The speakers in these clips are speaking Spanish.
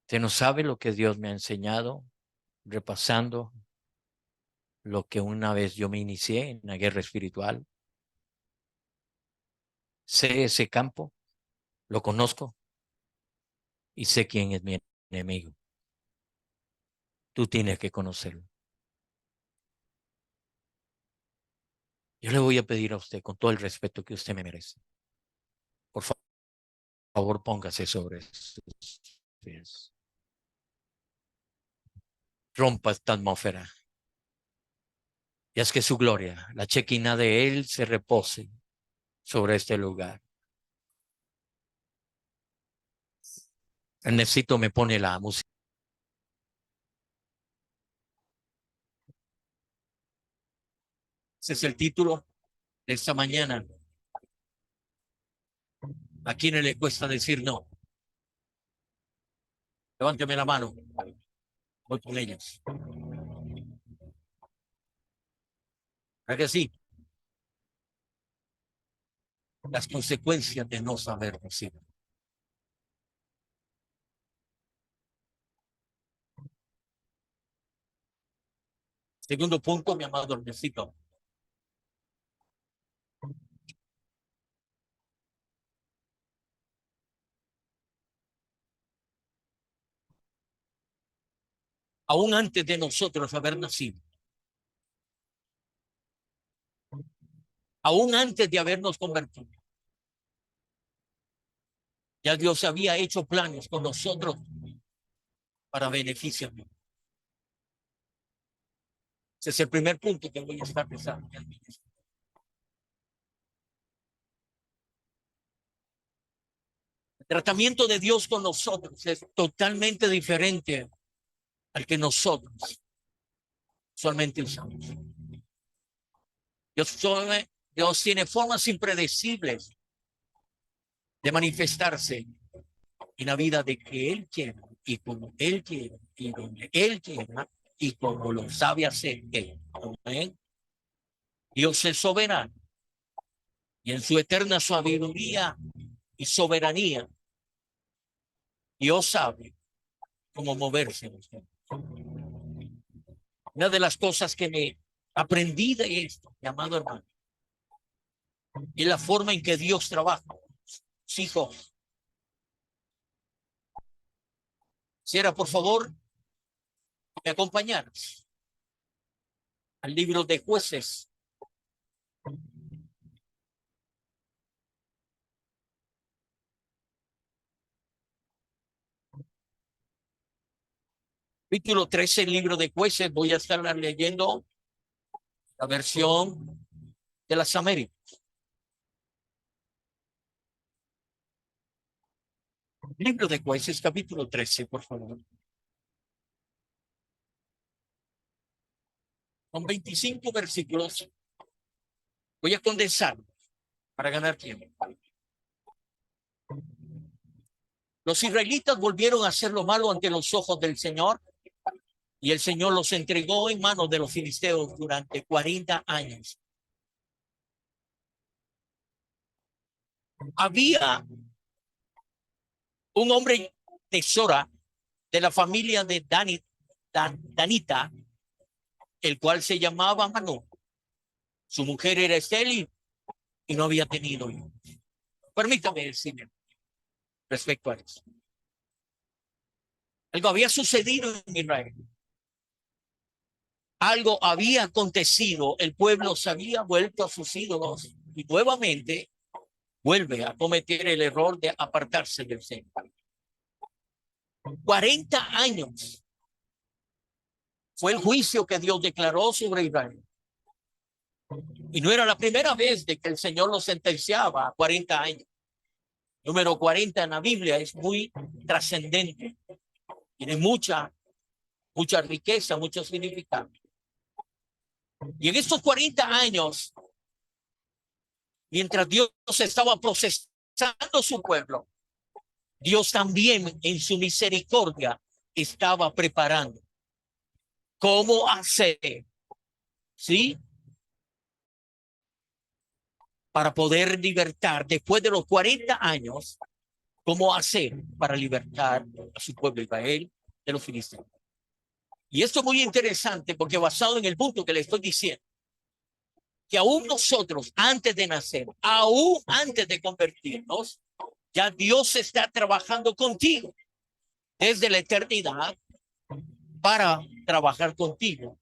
Usted no sabe lo que Dios me ha enseñado, repasando lo que una vez yo me inicié en la guerra espiritual. Sé ese campo, lo conozco y sé quién es mi enemigo. Tú tienes que conocerlo. Yo le voy a pedir a usted, con todo el respeto que usted me merece, por favor, póngase sobre sus pies. Rompa esta atmósfera. Y es que su gloria, la chequina de Él, se repose sobre este lugar. El necesito me pone la música. Ese es el título de esta mañana. ¿A quienes le cuesta decir no? Levánteme la mano. Voy con ellas. ¿Verdad que sí? Las consecuencias de no saber decir. Segundo punto, mi amado Ernesito. Aún antes de nosotros haber nacido, aún antes de habernos convertido, ya Dios había hecho planes con nosotros para beneficio mío. Ese es el primer punto que voy a estar pensando. El tratamiento de Dios con nosotros es totalmente diferente al que nosotros usualmente usamos. Dios tiene formas impredecibles de manifestarse en la vida de que Él quiera y como Él quiera y donde Él quiera y como lo sabe hacer Él. ¿Amén? Dios es soberano y en su eterna sabiduría y soberanía, Dios sabe cómo moverse en usted. Una de las cosas que me aprendí de esto, mi amado hermano, es la forma en que Dios trabaja. Hijos, quisiera por favor me acompañaras al libro de Jueces. Capítulo 13, el libro de Jueces. Voy a estar leyendo la versión de las Américas. Libro de Jueces, capítulo 13, por favor. Son 25 versículos. Voy a condensar para ganar tiempo. Los israelitas volvieron a hacer lo malo ante los ojos del Señor y el Señor los entregó en manos de los filisteos durante 40 años. Había un hombre de Sora, de la familia de Danita, el cual se llamaba Manoah. Su mujer era estéril y no había tenido hijos. Permítame decirle respecto a eso. Algo había sucedido en Israel. Algo había acontecido. El pueblo se había vuelto a sus ídolos y nuevamente vuelve a cometer el error de apartarse del Señor. 40 años fue el juicio que Dios declaró sobre Israel. Y no era la primera vez de que el Señor lo sentenciaba a 40 años. Número 40 en la Biblia es muy trascendente. Tiene mucha riqueza, mucho significado. Y en estos 40 años, mientras Dios estaba procesando su pueblo, Dios también en su misericordia estaba preparando cómo hacer, ¿sí? Para poder libertar después de los 40 años cómo hacer para libertar a su pueblo Israel de los filisteos. Y esto es muy interesante porque basado en el punto que le estoy diciendo, que aún nosotros antes de nacer, aún antes de convertirnos, ya Dios está trabajando contigo desde la eternidad para trabajar contigo.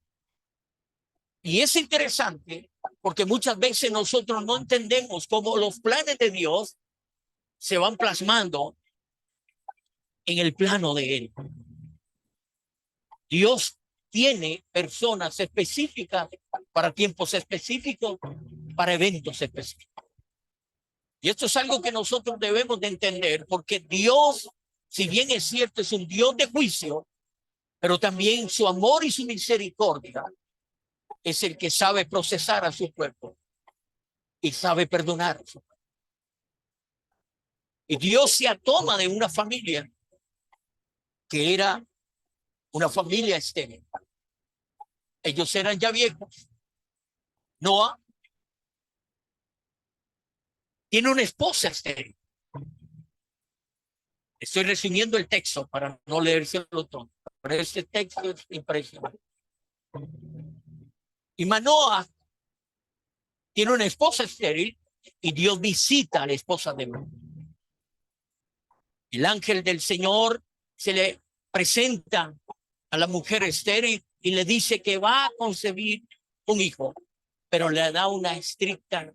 Y es interesante porque muchas veces nosotros no entendemos cómo los planes de Dios se van plasmando en el plano de Él. Dios tiene personas específicas para tiempos específicos, para eventos específicos. Y esto es algo que nosotros debemos de entender, porque Dios, si bien es cierto, es un Dios de juicio, pero también su amor y su misericordia es el que sabe procesar a su pueblo y sabe perdonar a su pueblo. Y Dios se toma de una familia que era una familia estéril. Ellos eran ya viejos. Noah tiene una esposa estéril. Estoy resumiendo el texto para no leérselo todo, pero este texto es impresionante. Y Manoah tiene una esposa estéril y Dios visita a la esposa de Manoah. El ángel del Señor se le presenta a la mujer estéril y le dice que va a concebir un hijo, pero le da una estricta,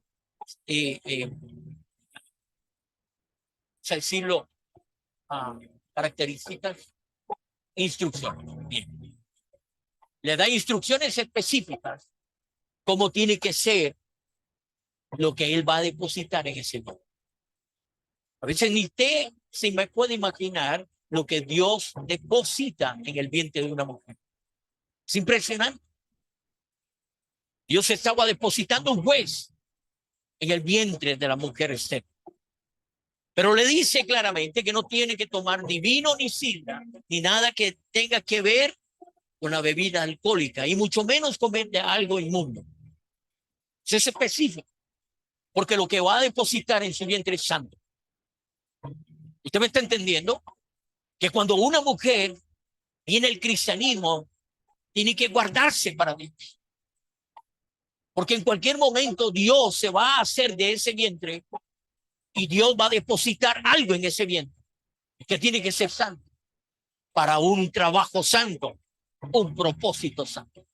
decirlo, características, instrucciones. Bien. Le da instrucciones específicas cómo tiene que ser lo que él va a depositar en ese mundo. A veces ni usted se me puede imaginar lo que Dios deposita en el vientre de una mujer. Es impresionante. Dios estaba depositando un juez en el vientre de la mujer Esther. Pero le dice claramente que no tiene que tomar ni vino ni sidra, ni nada que tenga que ver con la bebida alcohólica, y mucho menos comer de algo inmundo. Eso es específico, porque lo que va a depositar en su vientre es santo. ¿Usted me está entendiendo? Que cuando una mujer viene el cristianismo, tiene que guardarse para Dios. Porque en cualquier momento Dios se va a hacer de ese vientre y Dios va a depositar algo en ese vientre que tiene que ser santo para un trabajo santo, un propósito santo.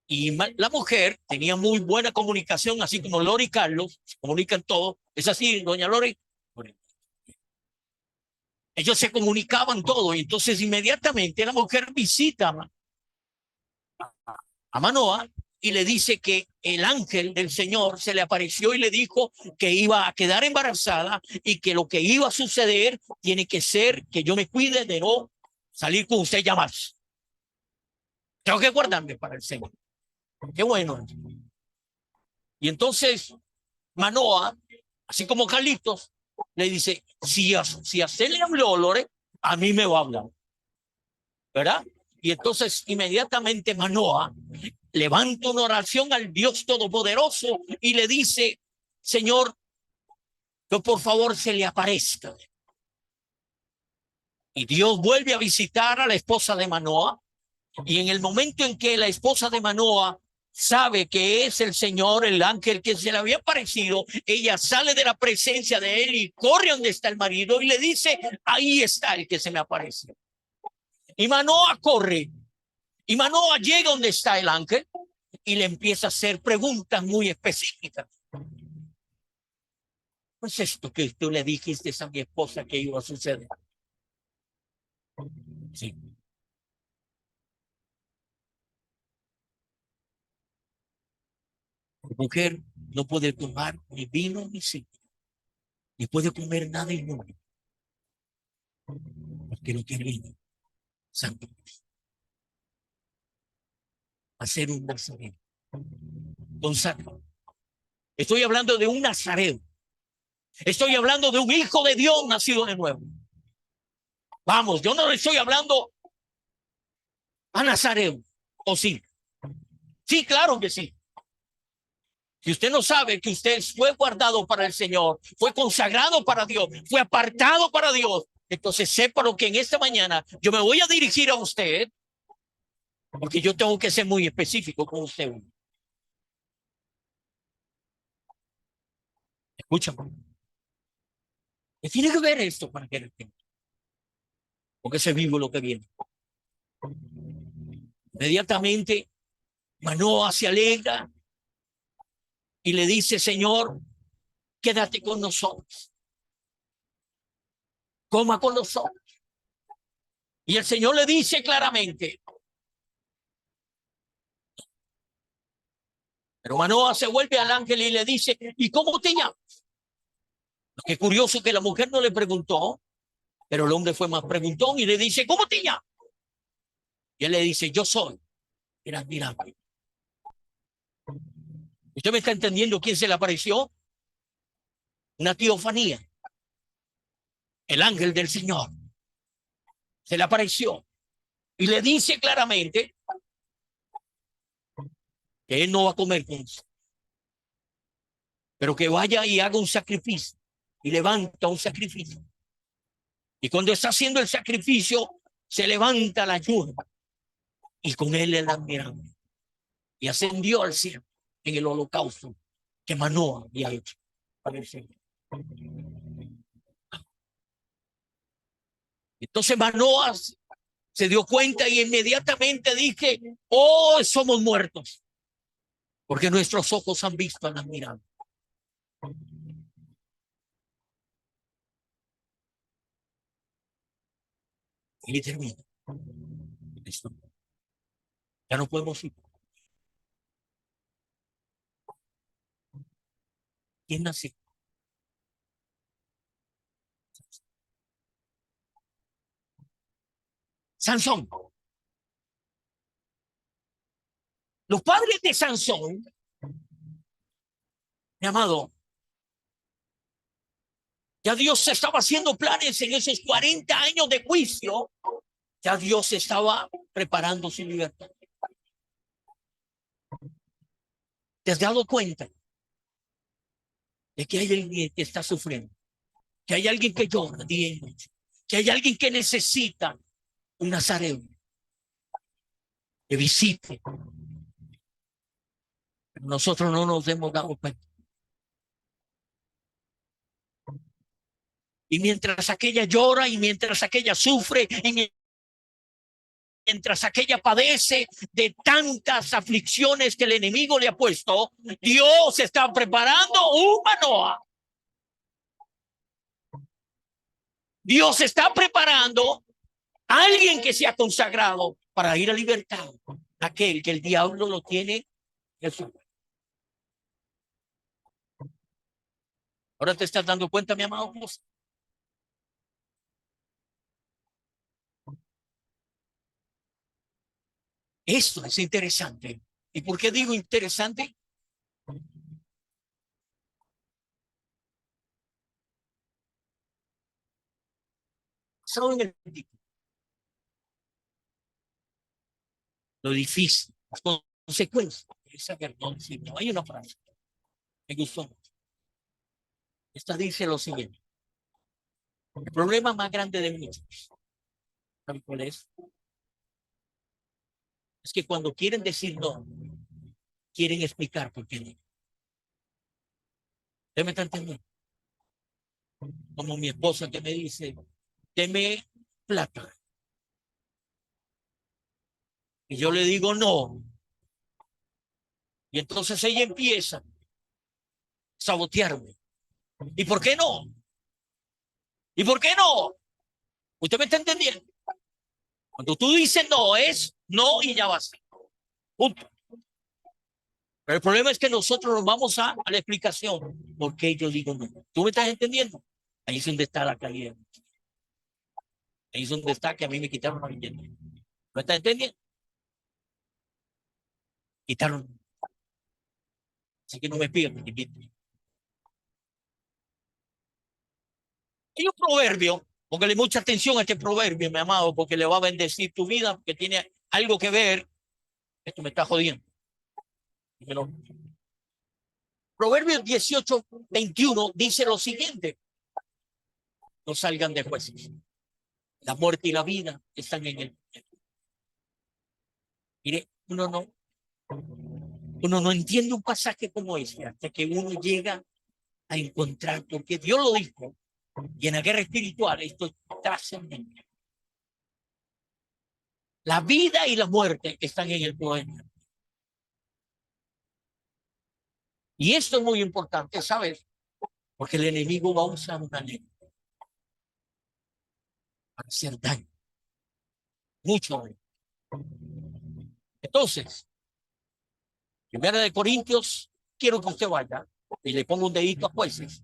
Y la mujer tenía muy buena comunicación, así como Lori y Carlos se comunican todo. ¿Es así, doña Lori? Ellos se comunicaban todo y entonces inmediatamente la mujer visita a Manoah y le dice que el ángel del Señor se le apareció y le dijo que iba a quedar embarazada y que lo que iba a suceder tiene que ser que yo me cuide de no salir con usted ya más. Tengo que guardarme para el Señor. Qué bueno. Y entonces Manoah, así como Carlitos, le dice, si a usted le habló, Lore, a mí me va a hablar. ¿Verdad? Y entonces inmediatamente Manoah levanta una oración al Dios Todopoderoso y le dice, Señor, que por favor se le aparezca. Y Dios vuelve a visitar a la esposa de Manoah, y en el momento en que la esposa de Manoah sabe que es el Señor, el ángel que se le había aparecido, ella sale de la presencia de él y corre donde está el marido y le dice, ahí está el que se me aparece. Y Manoah corre, y Manoah llega donde está el ángel y le empieza a hacer preguntas muy específicas. ¿No es esto que tú le dijiste a mi esposa que iba a suceder? Sí. La mujer no puede tomar ni vino ni sidra, ni puede comer nada inmundo, porque no tiene vino santo. Hacer un nazareo. Gonzalo. Estoy hablando de un nazareo. Estoy hablando de un hijo de Dios nacido de nuevo. Vamos, yo no le estoy hablando a nazareo. ¿O sí? Sí, claro que sí. Si usted no sabe que usted fue guardado para el Señor, fue consagrado para Dios, fue apartado para Dios, entonces sepa lo que en esta mañana yo me voy a dirigir a usted, porque yo tengo que ser muy específico con usted. Escúchame. Y tiene que ver esto para que lo entienda, porque se vivo lo que viene. Inmediatamente Manoa se alegra y le dice: Señor, quédate con nosotros, coma con nosotros. Y el Señor le dice claramente, pero Manoa se vuelve al ángel y le dice: ¿y cómo te llamas? Qué curioso que la mujer no le preguntó, pero el hombre fue más preguntón y le dice: ¿cómo te llamas? Y él le dice: yo soy el admirable. ¿Usted me está entendiendo quién se le apareció? Una teofanía. El ángel del Señor se le apareció y le dice claramente que él no va a comer con eso, pero que vaya y haga un sacrificio y levanta un sacrificio. Y cuando está haciendo el sacrificio, se levanta la lluvia y con él el admirable. Y ascendió al cielo en el holocausto que Manoa había hecho para el Señor. Entonces Manoa se dio cuenta y inmediatamente dije: oh, somos muertos, porque nuestros ojos han visto al admirable. Y termina. Esto. Ya no podemos ir. ¿Quién nació? Sansón. Los padres de Sansón, mi amado, ya Dios estaba haciendo planes en esos 40 años de juicio. Ya Dios estaba preparando su libertad. ¿Te has dado cuenta de que hay alguien que está sufriendo? Que hay alguien que llora día y noche. Que hay alguien que necesita un nazareo que visite. Pero nosotros no nos hemos dado cuenta. Y mientras aquella llora y mientras aquella sufre y mientras aquella padece de tantas aflicciones que el enemigo le ha puesto, Dios está preparando un Manoa. Dios está preparando a alguien que se ha consagrado para ir a libertad. Aquel que el diablo lo tiene en su... Ahora te estás dando cuenta, mi amado. Esto es interesante. ¿Y por qué digo interesante? Son el lo difícil, las consecuencias de esa verdad. No hay una frase. Me gustó. Esta dice lo siguiente: el problema más grande de muchos, ¿saben cuál es? Es que cuando quieren decir no, quieren explicar por qué no. ¿Usted me está entendiendo? Como mi esposa que me dice: deme plata. Y yo le digo no. Y entonces ella empieza a sabotearme. ¿Y por qué no? ¿Y por qué no? ¿Usted me está entendiendo? Cuando tú dices no, es no y ya vas. Punto. Pero el problema es que nosotros nos vamos a la explicación. ¿Por qué yo digo no? ¿Tú me estás entendiendo? Ahí es donde está la caída. Ahí es donde está que a mí me quitaron la billete. ¿Me estás entendiendo? Quitaron. Así que no me pidan que quiten. Hay un proverbio, póngale mucha atención a este proverbio, mi amado, porque le va a bendecir tu vida, porque tiene algo que ver. Esto me está jodiendo. Dímelo. Proverbios 18:21 dice lo siguiente: no salgan de jueces. La muerte y la vida están en el poder. Mire, uno no entiende un pasaje como este hasta que uno llega a encontrar, porque Dios lo dijo, y en la guerra espiritual esto es trascendente. La vida y la muerte están en el poder. Y esto es muy importante, ¿sabes? Porque el enemigo va a usar una ley para hacer daño, mucho daño. Entonces, Primera de Corintios, quiero que usted vaya y le ponga un dedito a Jueces.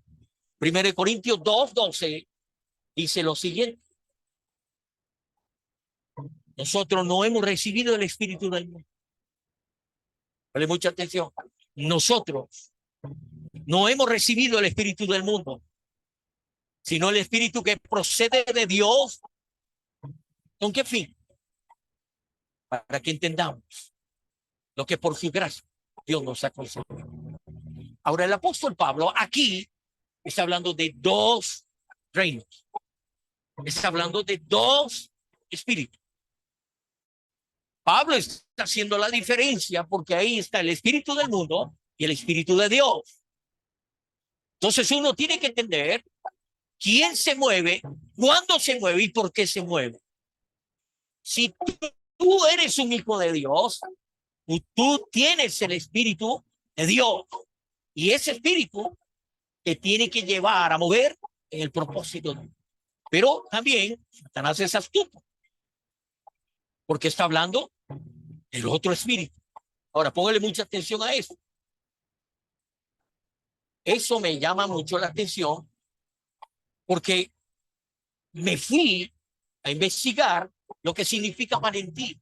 Primera de Corintios 2:12 dice lo siguiente: nosotros no hemos recibido el espíritu del mundo. Dale mucha atención. Nosotros no hemos recibido el espíritu del mundo, sino el espíritu que procede de Dios. ¿Con qué fin? Para que entendamos lo que por su gracia Dios nos ha concedido. Ahora, el apóstol Pablo aquí está hablando de dos reinos. Está hablando de dos espíritus. Pablo está haciendo la diferencia porque ahí está el espíritu del mundo y el espíritu de Dios. Entonces uno tiene que entender quién se mueve, cuándo se mueve y por qué se mueve. Si tú eres un hijo de Dios, tú tienes el espíritu de Dios y ese espíritu te tiene que llevar a mover en el propósito de Dios. Pero también Satanás es astuto porque está hablando del otro espíritu. Ahora, póngale mucha atención a eso. Eso me llama mucho la atención porque me fui a investigar lo que significa valentía.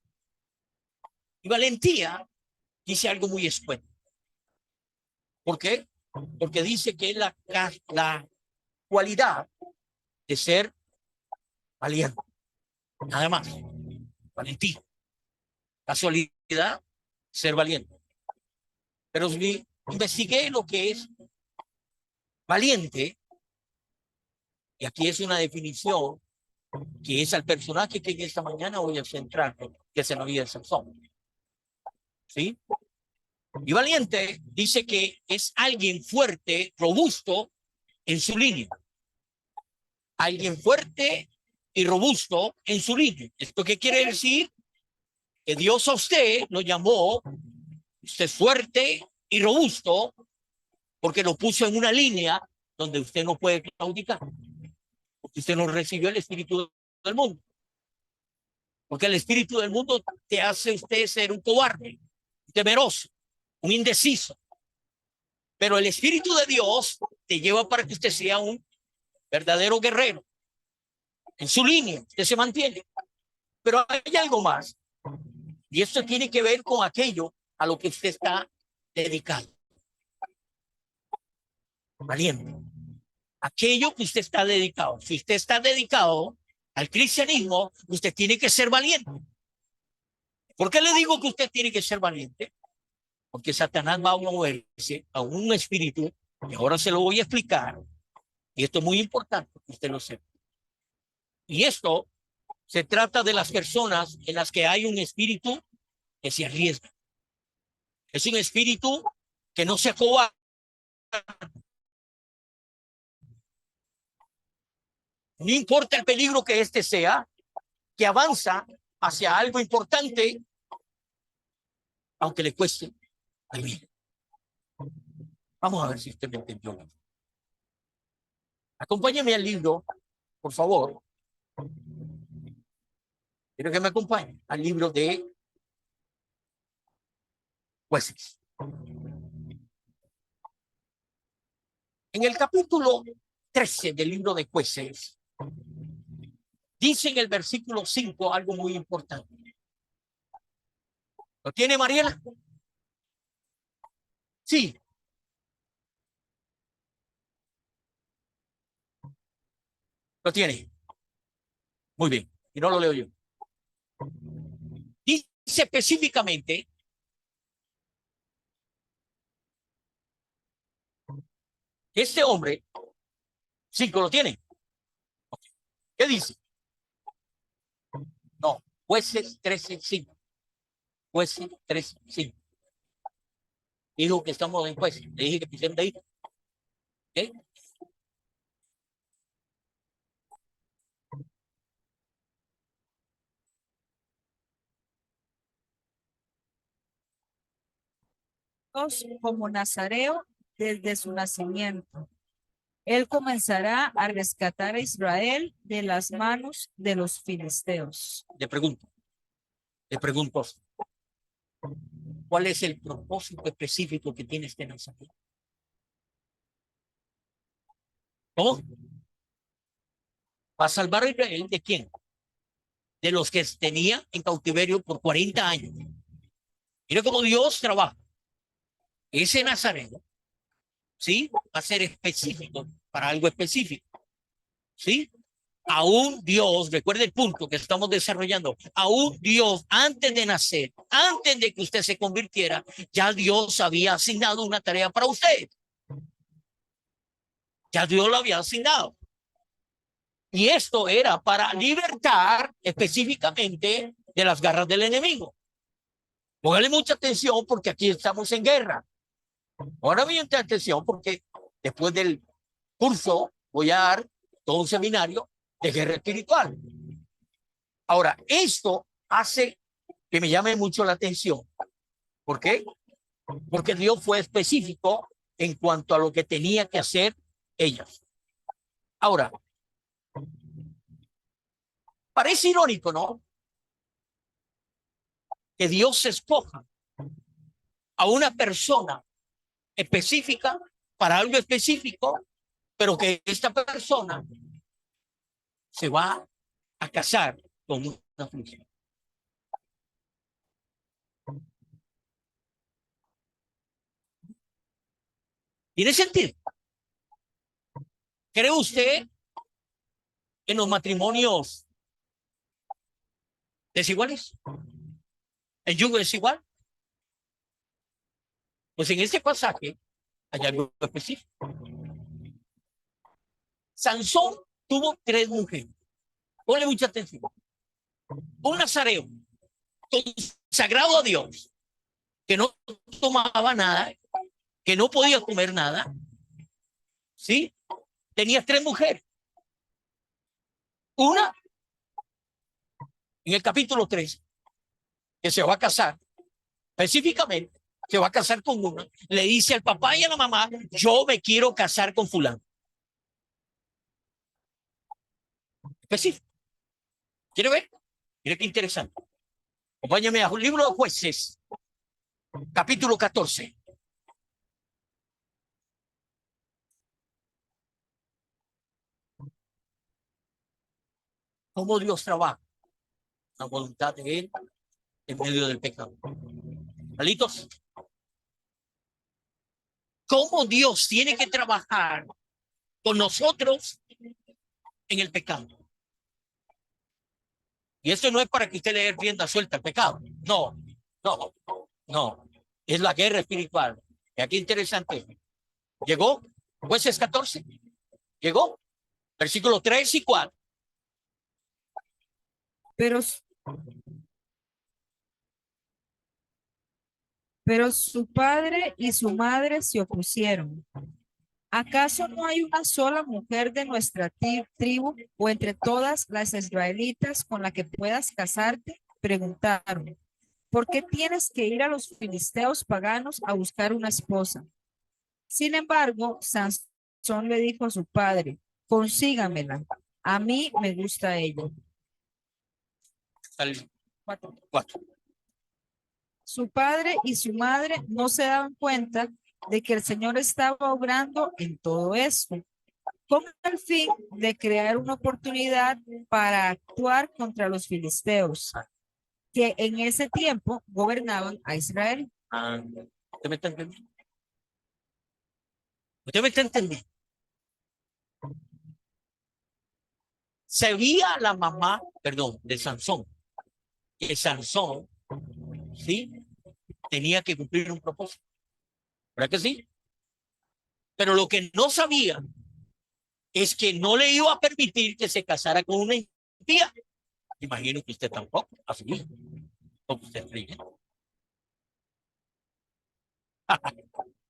Y valentía dice algo muy escueto. ¿Por qué? Porque dice que es la cualidad de ser valiente. Nada más. Valentía. Casualidad, ser valiente. Pero si investigué lo que es valiente, y aquí es una definición que es al personaje que en esta mañana voy a centrar, que es en la vida de Sansón. ¿Sí? Y valiente dice que es alguien fuerte, robusto en su línea. Alguien fuerte y robusto en su línea. ¿Esto qué quiere decir? Que Dios a usted lo llamó, usted fuerte y robusto, porque lo puso en una línea donde usted no puede claudicar. Porque usted no recibió el espíritu del mundo. Porque el espíritu del mundo te hace usted ser un cobarde, un temeroso, un indeciso. Pero el espíritu de Dios te lleva para que usted sea un verdadero guerrero. En su línea, usted se mantiene. Pero hay algo más. Y esto tiene que ver con aquello a lo que usted está dedicado. Valiente. Aquello que usted está dedicado. Si usted está dedicado al cristianismo, usted tiene que ser valiente. ¿Por qué le digo que usted tiene que ser valiente? Porque Satanás va a moverse a un espíritu, y ahora se lo voy a explicar, y esto es muy importante que usted lo sepa. Y esto se trata de las personas en las que hay un espíritu que se arriesga. Es un espíritu que no se acobarda. No importa el peligro que este sea, que avanza hacia algo importante, aunque le cueste la vida. Vamos a ver si usted me entendió. Acompáñeme al libro, por favor. Quiero que me acompañe al libro de Jueces. En el capítulo 13 del libro de Jueces, dice en el versículo 5 algo muy importante. ¿Lo tiene, Mariela? Sí. Lo tiene. Muy bien. Y no lo leo yo. Dice específicamente Este hombre, 5 lo tiene. ¿Qué dice? No, Jueces 13:5. Jueces 13:5. Dijo que estamos en jueces. Le dije que pusieron de ahí. ¿Okay? Como nazareo desde su nacimiento. Él comenzará a rescatar a Israel de las manos de los filisteos. Le pregunto, ¿cuál es el propósito específico que tiene este nazareo? ¿Cómo? ¿Va a salvar a Israel de quién? De los que tenía en cautiverio por 40 años. Mira cómo Dios trabaja. Ese nazareo, ¿sí? Va a ser específico para algo específico, ¿sí? Aún Dios, recuerde el punto que estamos desarrollando, aún Dios, antes de nacer, antes de que usted se convirtiera, ya Dios había asignado una tarea para usted. Ya Dios lo había asignado. Y esto era para libertar específicamente de las garras del enemigo. Póngale mucha atención porque aquí estamos en guerra. Ahora mucha atención porque después del curso voy a dar todo un seminario de guerra espiritual. Ahora, esto hace que me llame mucho la atención. ¿Por qué? Porque Dios fue específico en cuanto a lo que tenía que hacer ellas. Ahora, parece irónico, ¿no? Que Dios escoja a una persona específica para algo específico, pero que esta persona se va a casar con una función. ¿Tiene sentido? ¿Cree usted en los matrimonios desiguales? ¿El yugo es igual? Pues en este pasaje hay algo específico. Sansón tuvo 3 mujeres. Ponle mucha atención. Un nazareo consagrado a Dios, que no tomaba nada, que no podía comer nada, ¿sí? Tenía 3 mujeres. Una, en el capítulo 3, que se va a casar, específicamente, se va a casar con una, le dice al papá y a la mamá, yo me quiero casar con fulano. Específico. ¿Quiere ver? Mire qué interesante. Acompáñame a un libro de Jueces, capítulo 14. Cómo Dios trabaja la voluntad de Él en medio del pecado. ¿Malitos? Cómo Dios tiene que trabajar con nosotros en el pecado. Y esto no es para que usted le dé rienda suelta al pecado. No, no, no. Es la guerra espiritual. Y aquí interesante. Llegó, Jueces 14. Llegó, versículos 3 y 4. Pero su padre y su madre se opusieron. ¿Acaso no hay una sola mujer de nuestra tribu o entre todas las israelitas con la que puedas casarte? Preguntaron. ¿Por qué tienes que ir a los filisteos paganos a buscar una esposa? Sin embargo, Sansón le dijo a su padre, consígamela. A mí me gusta ella. 4. Su padre y su madre no se daban cuenta de que el Señor estaba obrando en todo esto, con el fin de crear una oportunidad para actuar contra los filisteos, que en ese tiempo gobernaban a Israel. ¿Usted me está entendiendo? ¿Usted me está entendiendo? Sabía la mamá, perdón, de Sansón, que Sansón, ¿sí? Tenía que cumplir un propósito. ¿Verdad que sí? Pero lo que no sabía es que no le iba a permitir que se casara con una impía. Imagino que usted tampoco, así mismo, como usted cree. ¿Se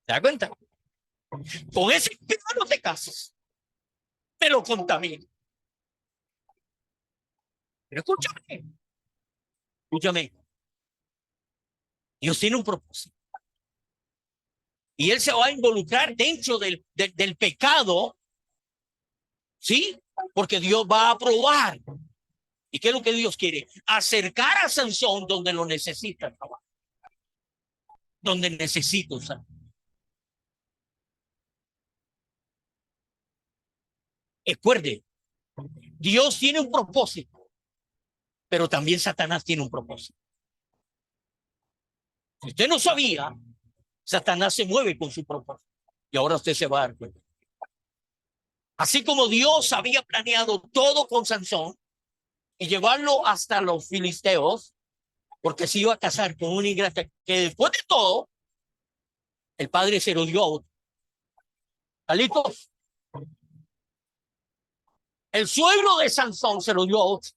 da cuenta? Con ese impía no te casas. Me lo contamina. Pero escúchame. Dios tiene un propósito. Y Él se va a involucrar dentro del pecado, ¿sí? Porque Dios va a probar. ¿Y qué es lo que Dios quiere? Acercar a Sansón donde lo necesita, donde necesito usar. Recuerde, Dios tiene un propósito, pero también Satanás tiene un propósito. Si usted no sabía, Satanás se mueve con su propósito. Y ahora usted se va a dar cuenta. Así como Dios había planeado todo con Sansón y llevarlo hasta los filisteos, porque se iba a casar con una ingrata que después de todo, el padre se lo dio a otro. ¿Listos? El suegro de Sansón se lo dio a otro.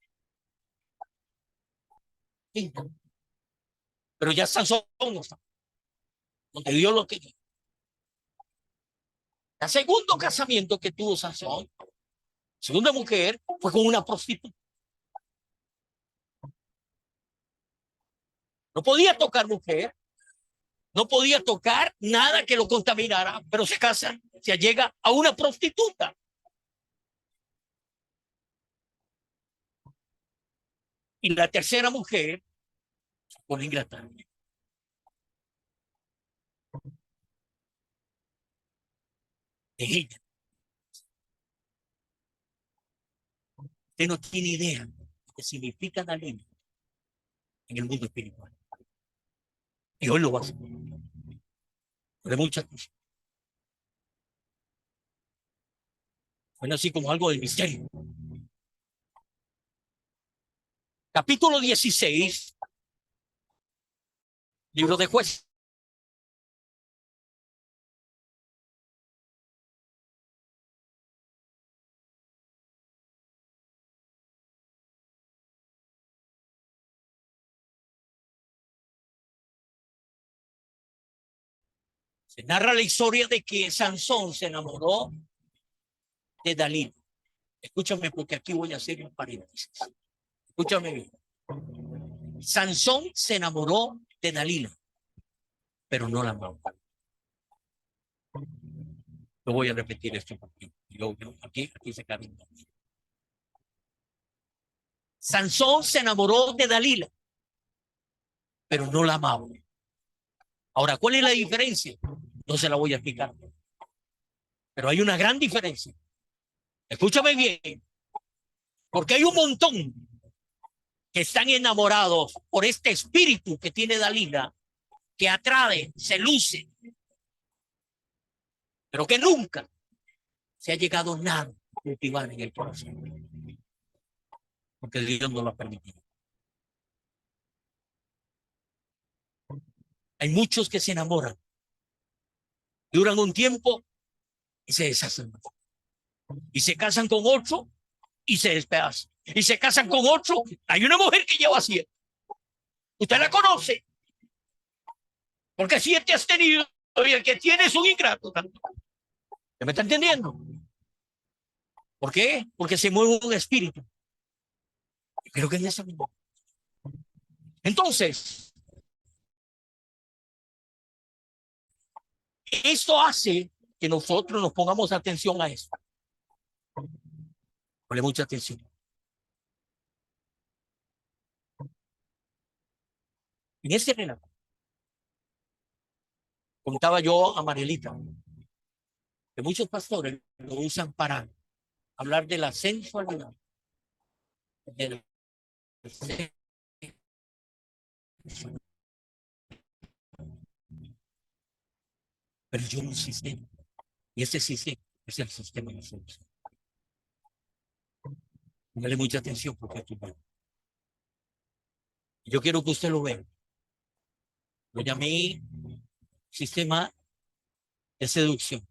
Sí. Pero ya Sansón no está. Donde Dios lo quería. El segundo casamiento que tuvo Sansón, segunda mujer, fue con una prostituta. No podía tocar mujer, no podía tocar nada que lo contaminara, pero se casa, se llega a una prostituta. Y la tercera mujer, con ingrata. De ella. Usted no tiene idea de lo que significa Dalila en el mundo espiritual. Y hoy lo va a hacer. De muchas cosas. Bueno, así como algo del misterio. Capítulo 16, libro de Jueces. Se narra la historia de que Sansón se enamoró de Dalila. Escúchame, porque aquí voy a hacer un paréntesis. Escúchame bien. Sansón se enamoró de Dalila, pero no la amó. Lo voy a repetir esto porque aquí se cae. Sansón se enamoró de Dalila, pero no la amaba. Ahora, ¿cuál es la diferencia? No se la voy a explicar. Pero hay una gran diferencia. Escúchame bien, porque hay un montón que están enamorados por este espíritu que tiene Dalila, que atrae, seduce, pero que nunca se ha llegado nada a cultivar en el corazón, porque Dios no lo ha permitido. Hay muchos que se enamoran, duran un tiempo y se deshacen. Y se casan con otro y se despedazan. Y se casan con otro. Hay una mujer que lleva 7. Usted la conoce. Porque 7 has tenido y el que tiene es un ingrato. ¿Ya me está entendiendo? ¿Por qué? Porque se mueve un espíritu. Yo creo que es esa misma. Entonces, esto hace que nosotros nos pongamos atención a esto. Ponle mucha atención. En este relato, contaba yo a Marielita, que muchos pastores lo usan para hablar de la sensualidad, del sexo. Pero yo un sistema. Y ese sistema es el sistema de nosotros. Póngale mucha atención porque esto es bueno. Yo quiero que usted lo vea. Lo llamé sistema de seducción.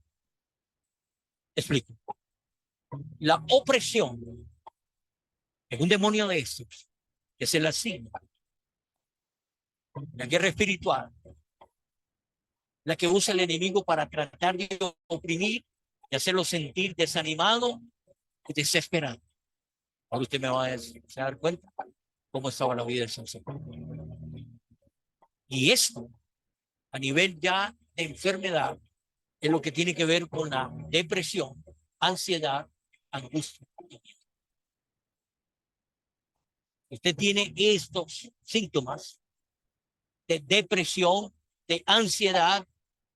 Explico. La opresión es un demonio de estos que se le asigna. La guerra espiritual, la que usa el enemigo para tratar de oprimir y hacerlo sentir desanimado y desesperado. Ahora usted me va a dar cuenta cómo estaba la vida del Sansón. Y esto, a nivel ya de enfermedad, es lo que tiene que ver con la depresión, ansiedad, angustia. Usted tiene estos síntomas de depresión, de ansiedad,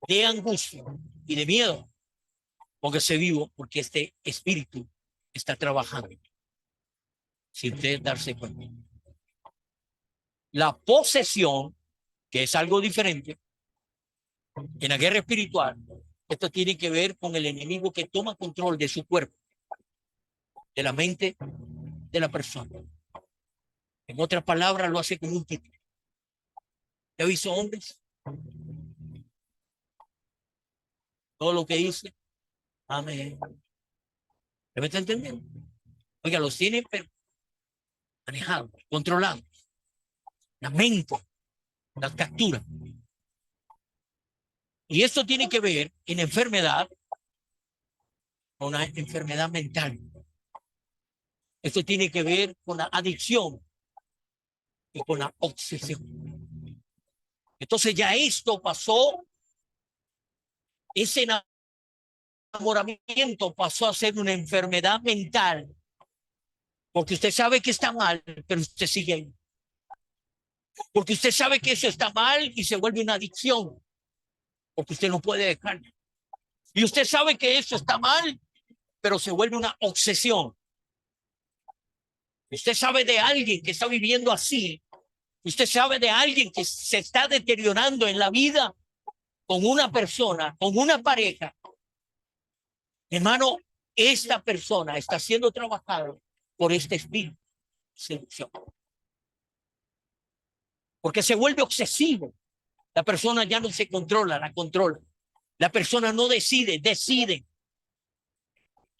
de angustia y de miedo. Póngase vivo porque este espíritu está trabajando sin usted darse cuenta. La posesión, que es algo diferente, en la guerra espiritual, esto tiene que ver con el enemigo que toma control de su cuerpo, de la mente de la persona. En otras palabras, lo hace con un título. ¿Ya visto hombres? Todo lo que dice, amén. ¿Me está entendiendo? Oiga, los tienen manejados, controlados. La mente las captura. Y esto tiene que ver en enfermedad, con una enfermedad mental. Esto tiene que ver con la adicción y con la obsesión. Entonces ya esto pasó, ese enamoramiento pasó a ser una enfermedad mental, porque usted sabe que está mal, pero usted sigue ahí. Porque usted sabe que eso está mal y se vuelve una adicción, porque usted no puede dejarlo. Y usted sabe que eso está mal, pero se vuelve una obsesión. Usted sabe de alguien que está viviendo así. Usted sabe de alguien que se está deteriorando en la vida con una persona, con una pareja. Hermano, esta persona está siendo trabajada por este espíritu de seducción. Porque se vuelve obsesivo. La persona ya no se controla, la controla. La persona no decide, decide.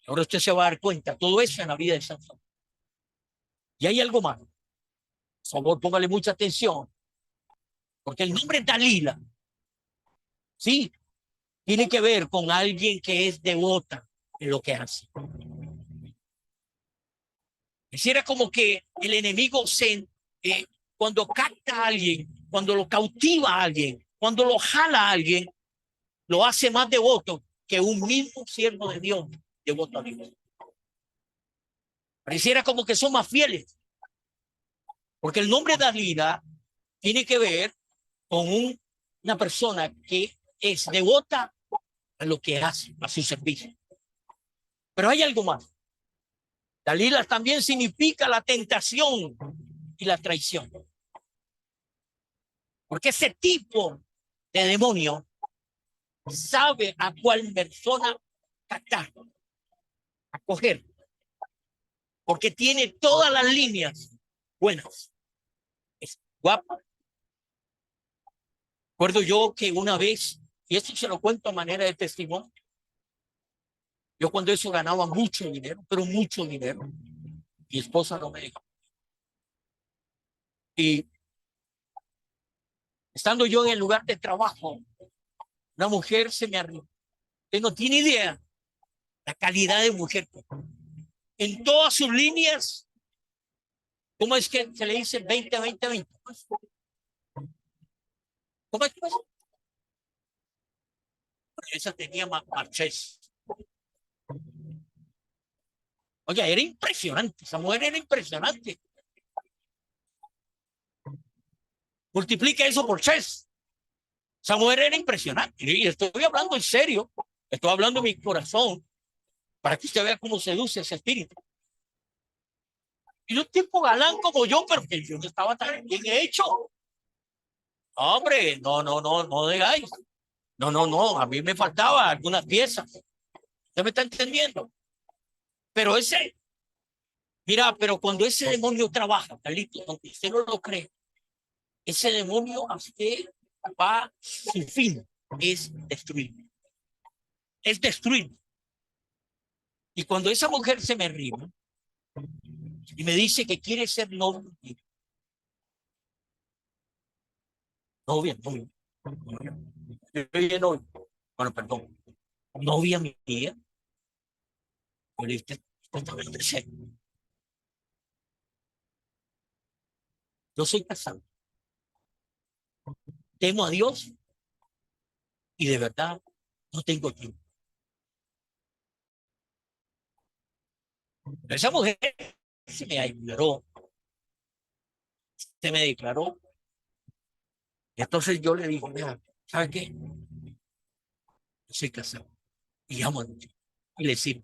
Ahora usted se va a dar cuenta, todo eso en la vida de Sansón. Y hay algo más. Por favor, póngale mucha atención. Porque el nombre Dalila, sí, tiene que ver con alguien que es devota en lo que hace. Era como que el enemigo cuando capta a alguien, cuando lo cautiva a alguien, cuando lo jala a alguien, lo hace más devoto que un mismo siervo de Dios devoto a Dios. Pareciera como que son más fieles, porque el nombre de Dalila tiene que ver con una persona que es devota a lo que hace, a su servicio. Pero hay algo más. Dalila también significa la tentación y la traición. Porque ese tipo de demonio sabe a cuál persona captar, a coger, porque tiene todas las líneas buenas. Es guapa. Recuerdo yo que una vez, y esto se lo cuento a manera de testimonio, yo cuando eso ganaba mucho dinero, pero mucho dinero, mi esposa no me dejó. Y estando yo en el lugar de trabajo, una mujer se me arriba. Usted no tiene idea la calidad de mujer. En todas sus líneas, ¿cómo es que se le dice 20-20-20? ¿Cómo es que es? Esa tenía marchés. Oye, era impresionante. Esa mujer era impresionante. Multiplica eso por 6. Esa mujer era impresionante. Y estoy hablando en serio. Estoy hablando en mi corazón para que usted vea cómo seduce ese espíritu. Y un tipo galán como yo, pero que yo no estaba tan bien hecho. Hombre, no digáis. No, a mí me faltaba algunas piezas. ¿Usted me está entendiendo? Pero pero cuando ese demonio trabaja, Carlito, aunque usted no lo cree, ese demonio a usted va, su fin es destruir. Es destruir. Y cuando esa mujer se me arriba y me dice que quiere ser novia, novia, novia, novia. Yo dije novia. Bueno, perdón, novia mía. Yo le dije, yo soy casado, temo a Dios y de verdad no tengo tiempo. Pero esa mujer se me declaró. Y entonces yo le dije, mira, ¿sabe qué? Yo soy casado y amo a Dios. Y le sirvo.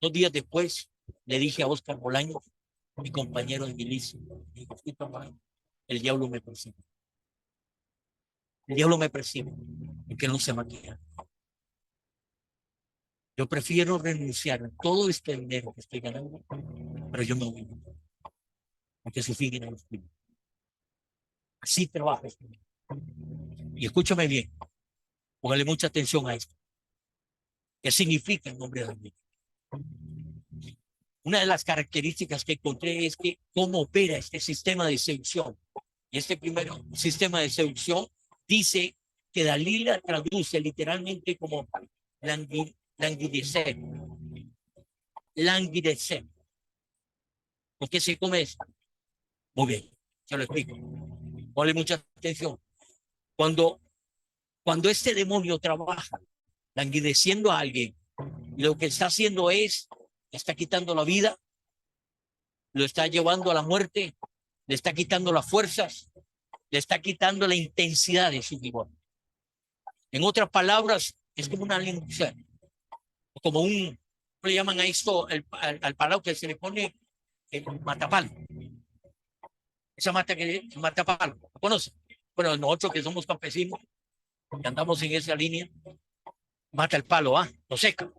2 días después le dije a Oscar Bolaño, mi compañero de milicia, digo, el diablo me persigue. El diablo me persigue porque no se maquilla. Yo prefiero renunciar a todo este dinero que estoy ganando, pero yo me voy, porque su fin era los míos. Así trabaja esto. Y escúchame bien, póngale mucha atención a esto. ¿Qué significa el nombre de Dios? Una de las características que encontré es que cómo opera este sistema de seducción. Y este primer sistema de seducción dice que Dalila traduce literalmente como languidecer. Languidecer. ¿Por qué se come esto? Muy bien, se lo explico. Ponle mucha atención. Cuando, cuando este demonio trabaja languideciendo a alguien, lo que está haciendo es, está quitando la vida, lo está llevando a la muerte, le está quitando las fuerzas, le está quitando la intensidad de su vigor. En otras palabras, es como una lengua, como un, ¿cómo le llaman a esto? Al palo que se le pone el matapalo. Esa mata que mata palo, ¿lo conoce? Bueno, nosotros que somos campesinos, que andamos en esa línea, mata el palo, lo seca,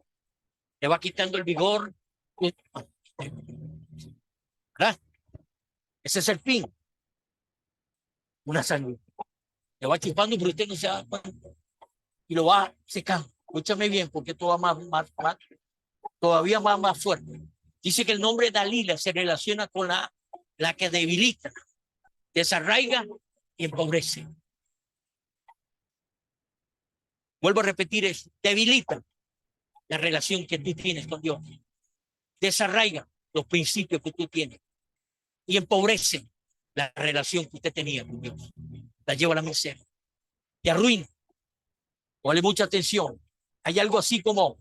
le va quitando el vigor, ¿verdad? Ese es el fin, una sangre. Le va chupando, pero usted no se da cuenta, y lo va secando. Escúchame bien, porque esto va todavía más fuerte. Dice que el nombre Dalila se relaciona con la que debilita, desarraiga y empobrece. Vuelvo a repetir eso, debilita la relación que tú tienes con Dios, desarraiga los principios que tú tienes y empobrece la relación que usted tenía con Dios. La lleva a la miseria, te arruina. Ponle mucha atención. Hay algo así como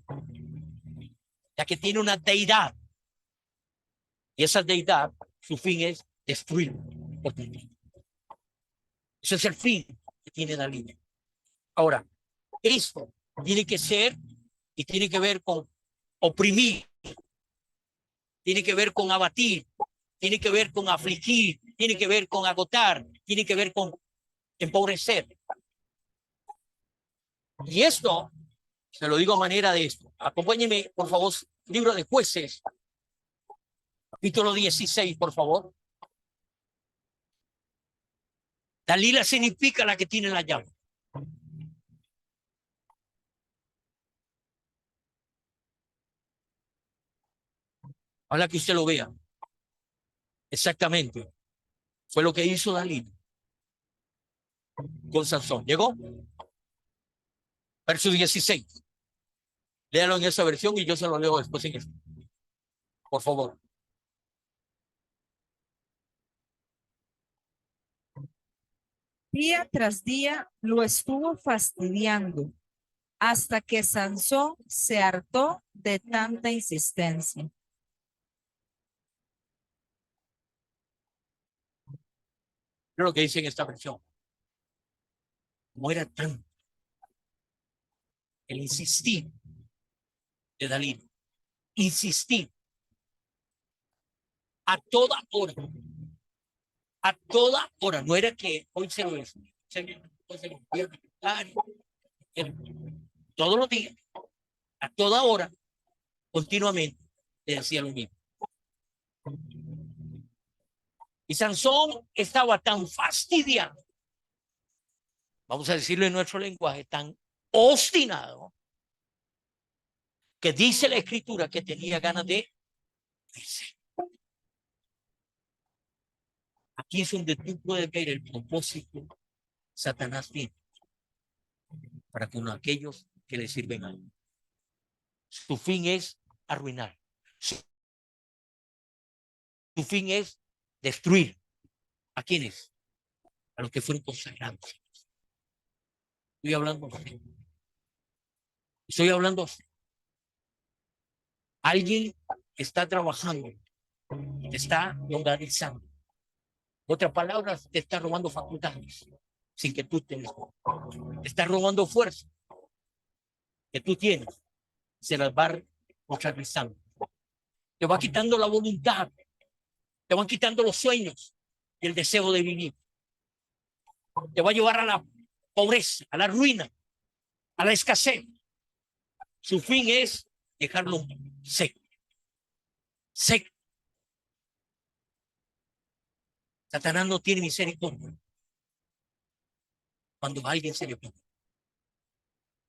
la que tiene una deidad y esa deidad, su fin es destruir. Ese es el fin que tiene la línea. Ahora, esto tiene que ser y tiene que ver con oprimir, tiene que ver con abatir, tiene que ver con afligir, tiene que ver con agotar, tiene que ver con empobrecer. Y esto, se lo digo a manera de esto. Acompáñenme, por favor, libro de Jueces, capítulo 16, por favor. Dalila significa la que tiene la llave. Ahora que usted lo vea. Exactamente. Fue lo que hizo Dalila con Sansón. ¿Llegó? Verso 16. Léalo en esa versión y yo se lo leo después en esta. Por favor. Día tras día lo estuvo fastidiando hasta que Sansón se hartó de tanta insistencia. Creo lo que dice en esta versión. Como era tan el insistir de Dalila. Insistir a toda hora. A toda hora. No era que hoy se lo es. Todos los días, a toda hora, continuamente, le decía lo mismo. Y Sansón estaba tan fastidiado, vamos a decirlo en nuestro lenguaje, tan obstinado, que dice la escritura que tenía ganas de irse. Aquí es donde tú puedes ver el propósito Satanás tiene para con aquellos que le sirven a él. Su fin es arruinar. Su fin es destruir. ¿A quiénes? A los que fueron consagrados. Estoy hablando así. Estoy hablando así. Alguien está trabajando, te está organizando. Otras palabras, te está robando facultades sin que tú tengas. Te está robando fuerza que tú tienes. Se las va neutralizando. Te va quitando la voluntad. Te van quitando los sueños y el deseo de vivir. Te va a llevar a la pobreza, a la ruina, a la escasez. Su fin es dejarlo seco. Seco. Satanás no tiene misericordia cuando alguien se le pone.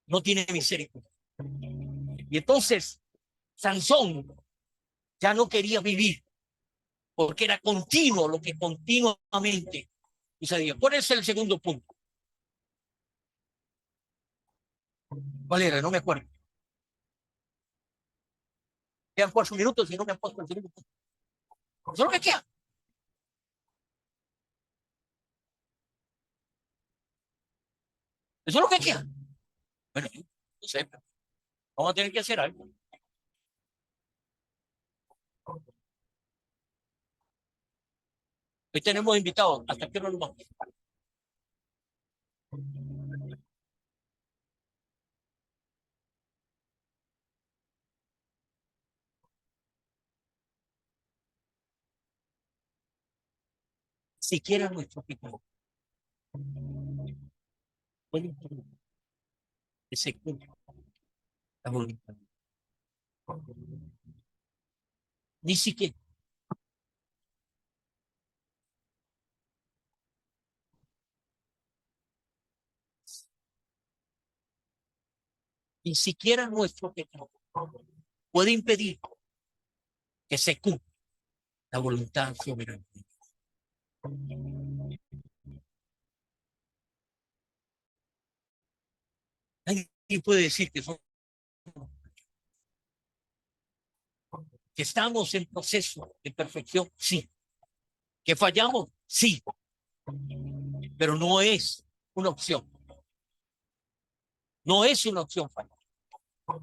No tiene misericordia. Y entonces Sansón ya no quería vivir porque era continuo lo que continuamente sucedía. ¿Cuál es el segundo punto? ¿Cuál era? No me acuerdo. Quedan 4 minutos y no me han puesto el segundo punto. Eso es lo que queda. Eso es lo que queda. Bueno, no sé, vamos a tener que hacer algo. Hoy tenemos invitados. ¿Hasta qué hora nos vamos? Siquiera nuestro pecado puede impedir que se cumpla la voluntad. Ni siquiera. Ni siquiera nuestro pecado puede impedir que se cumpla la voluntad soberana. Nadie puede decir que estamos en proceso de perfección, sí. Que fallamos, sí. Pero no es una opción. No es una opción fallar.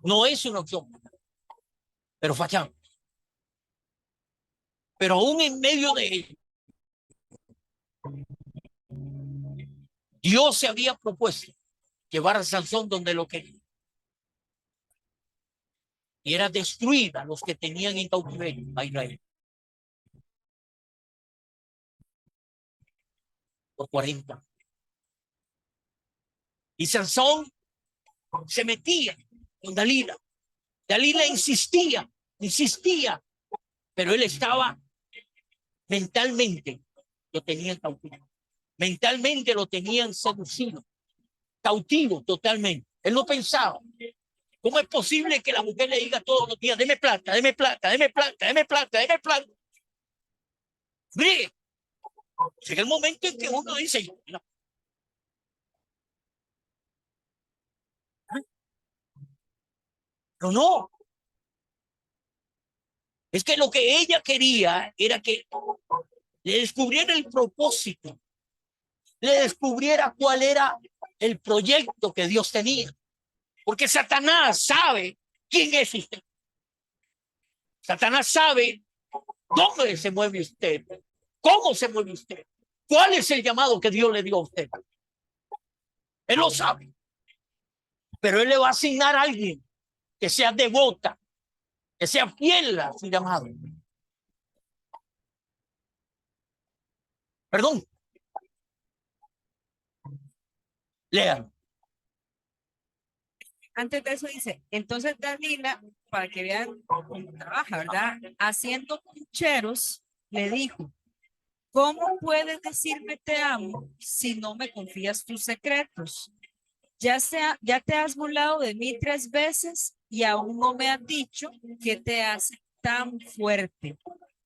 No es una opción fallar. Pero fallamos. Pero aún en medio de ello, Dios se había propuesto llevar a Sansón donde lo quería. Y era destruir a los que tenían en cautiverio a Israel. Por 40. Y Sansón se metía con Dalila. Dalila insistía, pero él estaba mentalmente, lo tenían cautivo. Mentalmente lo tenían seducido, cautivo totalmente. Él no pensaba. ¿Cómo es posible que la mujer le diga todos los días, deme plata, deme plata, deme plata, deme plata, deme plata? Mire, llega el momento en que uno dice, no. Pero no. Es que lo que ella quería era que le descubriera el propósito, le descubriera cuál era el proyecto que Dios tenía. Porque Satanás sabe quién es usted. Satanás sabe dónde se mueve usted, cómo se mueve usted, cuál es el llamado que Dios le dio a usted. Él lo sabe. Pero él le va a asignar a alguien que sea devota, que sea fiel a su llamado. Perdón. Lean. Antes de eso dice, entonces Dalila, para que vean cómo trabaja, ¿verdad? Haciendo pucheros, le dijo, ¿cómo puedes decirme te amo si no me confías tus secretos? Ya te has burlado de mí 3 veces y aún no me has dicho qué te hace tan fuerte.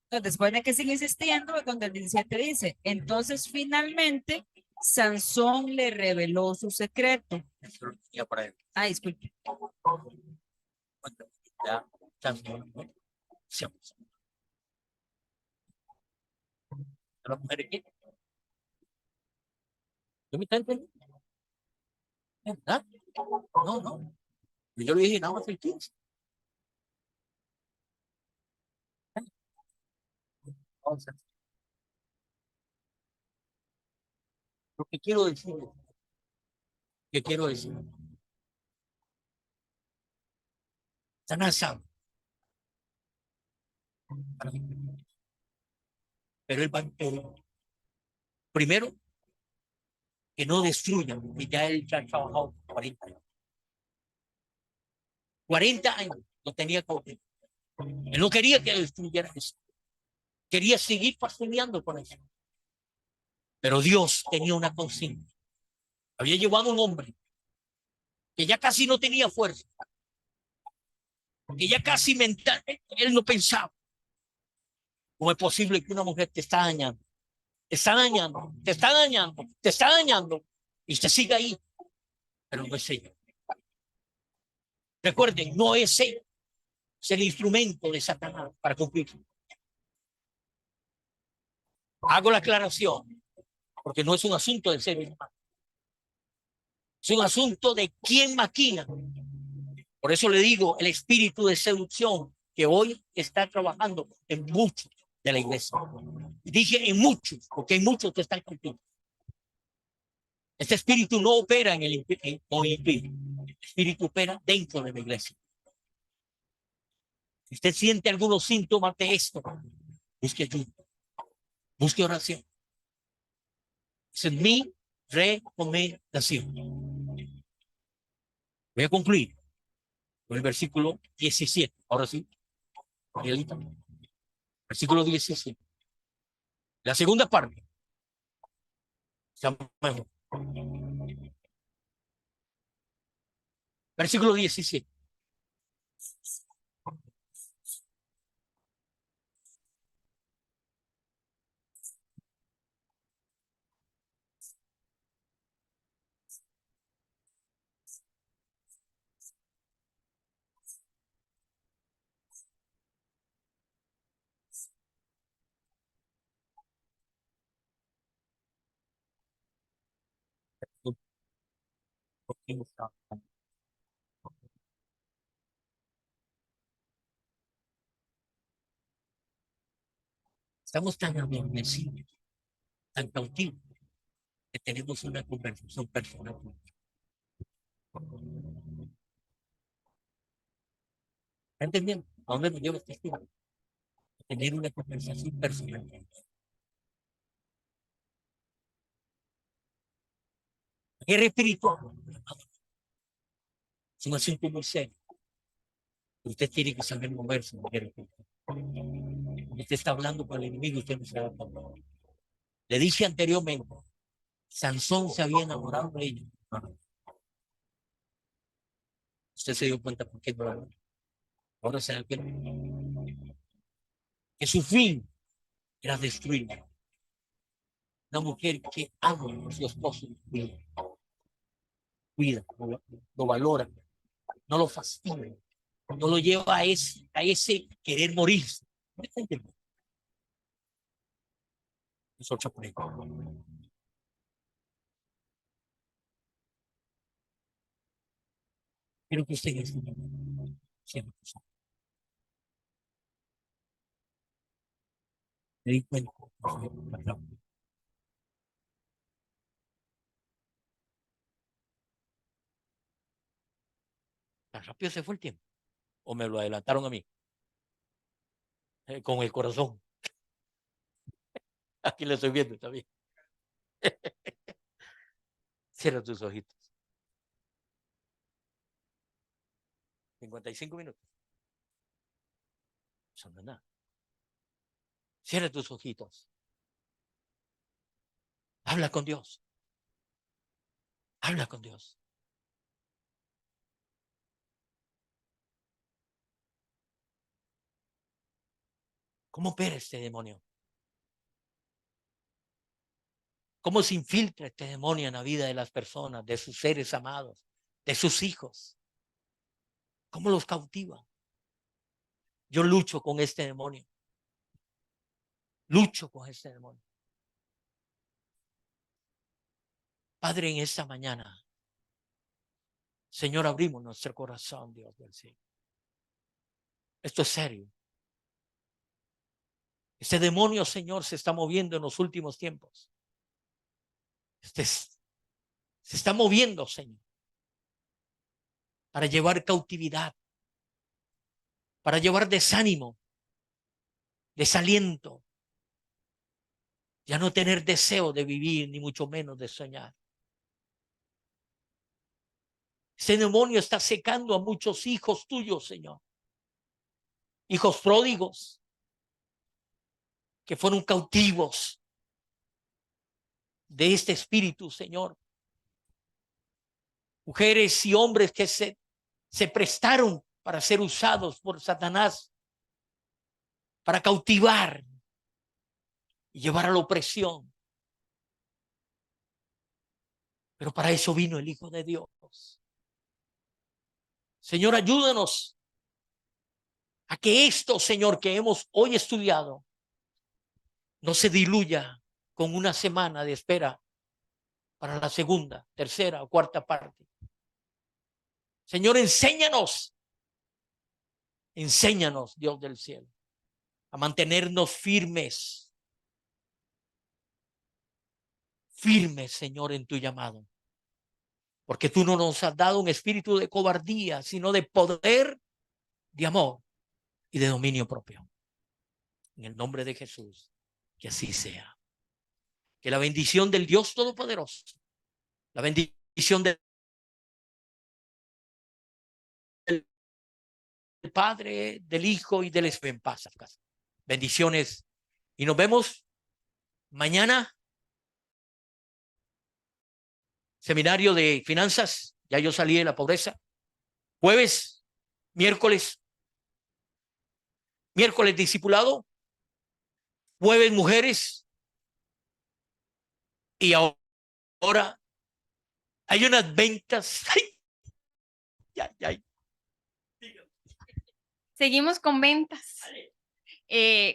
Entonces, después de que sigue insistiendo, es donde el 17 dice, entonces finalmente Sansón le reveló su secreto. Eso lo tenía para él. Ah, disculpe. Cuando ya, Sansón, ¿no? Se abusó. La mujer que ¿tú me estás entendiendo? ¿Verdad? No, no. Yo le dije, nada más el 15. Entonces, lo que quiero decir, que quiero decir, Satanás sabe, pero él va a impedir. Primero, que no destruyan, porque ya él ya ha trabajado 40 años. 40 años lo tenía cautivo. Él no quería que destruyera eso. Quería seguir fastidiando con eso. Pero Dios tenía una consigna. Había llevado a un hombre que ya casi no tenía fuerza, que ya casi mental, él no pensaba. ¿Cómo es posible que una mujer te está dañando? Te está dañando, te está dañando, te está dañando. Y usted sigue ahí, pero no es ella. Recuerden, no es ella. Es el instrumento de Satanás para cumplir. Hago la aclaración, porque no es un asunto de ser humano. Es un asunto de quién maquina. Por eso le digo, el espíritu de seducción que hoy está trabajando en muchos de la iglesia. Dije en muchos, porque hay muchos que están contigo. Este espíritu no opera en el espíritu. El espíritu opera dentro de la iglesia. Si usted siente algunos síntomas de esto, busque ayuda, busque oración. Esa es mi recomendación. Voy a concluir con el versículo 17. Ahora sí, Arielita. Versículo 17. La segunda parte. Versículo 17. Estamos tan adormecidos, tan cautivos, que tenemos una conversación personal. ¿Está entendiendo? ¿A dónde me lleva este estudio? Tener una conversación personal. Guerra espiritual es un asunto muy serio. Usted tiene que saber moverse en la guerra espiritual. Usted está hablando con el enemigo y usted no se da cuenta. Le dije anteriormente, Sansón se había enamorado de ella. Usted se dio cuenta por qué no. Ahora se da cuenta que su fin era destruirla. Una mujer que ama a su esposo, cuida, lo valora, no lo fastidia, no lo lleva a ese querer morirse. Es otra por ahí. Quiero que usted siempre me di cuenta. Tan rápido se fue el tiempo. O me lo adelantaron a mí, con el corazón. Aquí lo estoy viendo también. Cierra tus ojitos. 55 minutos. Eso no es nada. Cierra tus ojitos. Habla con Dios. Habla con Dios. ¿Cómo opera este demonio? ¿Cómo se infiltra este demonio en la vida de las personas, de sus seres amados, de sus hijos? ¿Cómo los cautiva? Yo lucho con este demonio. Lucho con este demonio. Padre, en esta mañana, Señor, abrimos nuestro corazón, Dios del cielo. Esto es serio. Este demonio, Señor, se está moviendo en los últimos tiempos. Se está moviendo, Señor, para llevar cautividad, para llevar desánimo, desaliento, ya no tener deseo de vivir, ni mucho menos de soñar. Ese demonio está secando a muchos hijos tuyos, Señor. Hijos pródigos que fueron cautivos de este espíritu, Señor. Mujeres y hombres que se prestaron para ser usados por Satanás, para cautivar y llevar a la opresión. Pero para eso vino el Hijo de Dios. Señor, ayúdanos a que esto, Señor, que hemos hoy estudiado, no se diluya con una semana de espera para la segunda, tercera o cuarta parte. Señor, enséñanos, Dios del cielo, a mantenernos firmes, Señor, en tu llamado. Porque tú no nos has dado un espíritu de cobardía, sino de poder, de amor y de dominio propio. En el nombre de Jesús, que así sea. Que la bendición del Dios Todopoderoso, la bendición del Padre, del Hijo y del Espíritu en paz. Bendiciones. Y nos vemos mañana. Seminario de finanzas. Ya yo salí de la pobreza. Jueves, miércoles discipulado. Jueves mujeres. Y ahora hay unas ventas. Seguimos con ventas.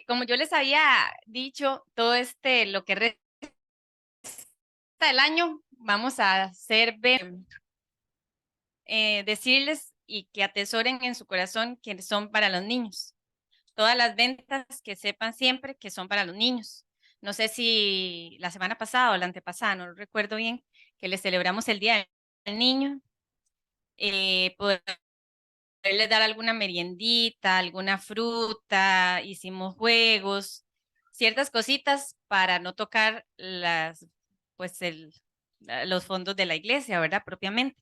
Como yo les había dicho, todo lo que resta del año, vamos a hacer decirles y que atesoren en su corazón que son para los niños. Todas las ventas que sepan siempre que son para los niños. No sé si la semana pasada o la antepasada, no recuerdo bien, que les celebramos el Día del Niño. Poderles dar alguna meriendita, alguna fruta, hicimos juegos, ciertas cositas para no tocar los fondos de la iglesia, ¿verdad? Propiamente.